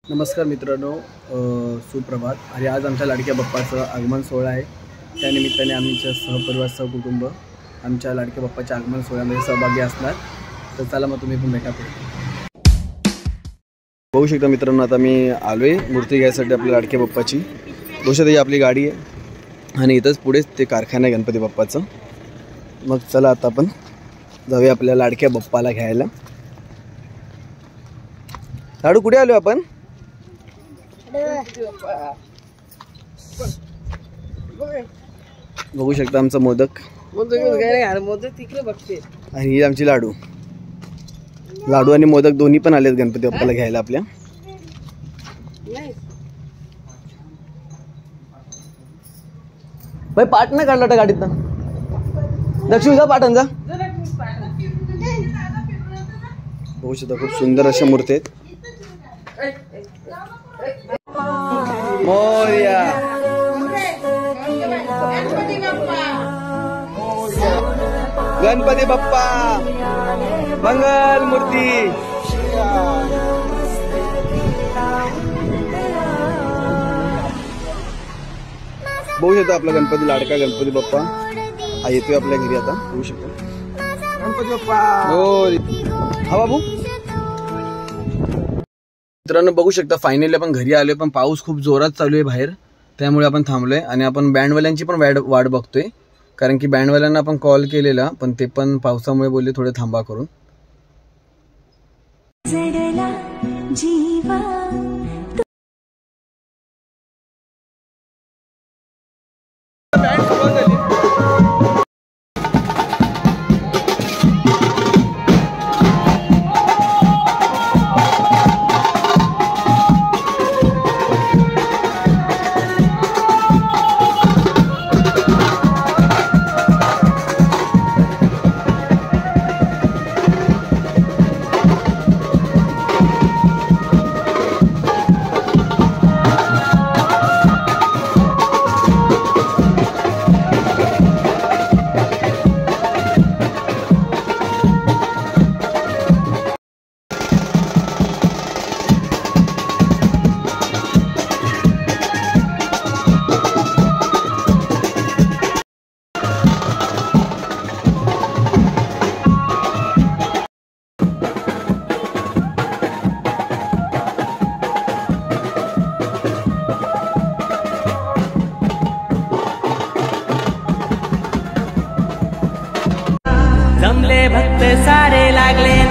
नमस्कार मित्रांनो, सुप्रभात. आणि आज आमच्या लाडक्या बाप्पाचं आगमन सोहळा आहे. त्यानिमित्ताने आमच्या सहपरिवार सहकुटुंब आमच्या लाडक्या बाप्पाच्या आगमन सोहळ्यामध्ये सहभागी असणार. तर चला मग तुम्ही पण भेटा. बघू शकता मित्रांनो, आता मी आलो आहे मूर्ती घ्यायसाठी आपल्या लाडक्या बाप्पाची. बघू शकता ही आपली गाडी आहे आणि इथंच पुढेच ते कारखाना आहे गणपती बाप्पाचं. मग चला आता आपण जाऊया आपल्या लाडक्या बाप्पाला घ्यायला. लाडू कुठे आलो आपण? बघू शकता आमचा मोदक तिकडे बघते. आणि ही आमची लाडू आणि मोदक दोन्ही पण आलेत गणपती बाप्पाला घ्यायला आपल्या. भाई पाठ नाही काढला गाडीत ना. दक्षिण जा पाठन जा. बघू शकता खूप सुंदर अशा मूर्ती आहेत. मोरया गणपती बाप्पा मंगल मूर्ती. बघू शकता आपला गणपती लाडका गणपती बाप्पा हा येतोय आपल्या घरी. आता बघू शकता गणपती बाप्पा. हा बाबू. मित्रांनो बघू शकता फायनली आपण घरी आलोय, पण पाऊस खूप जोरात चालू आहे बाहेर, त्यामुळे आपण थांबलोय. आणि आपण बँडवाल्यांची पण वाट बघतोय, कारण की बँडवाल्यांना आपण कॉल केलेला, पण ते पण पावसामुळे बोलले थोडे थांबा करून. जमले भक्त सारे लागले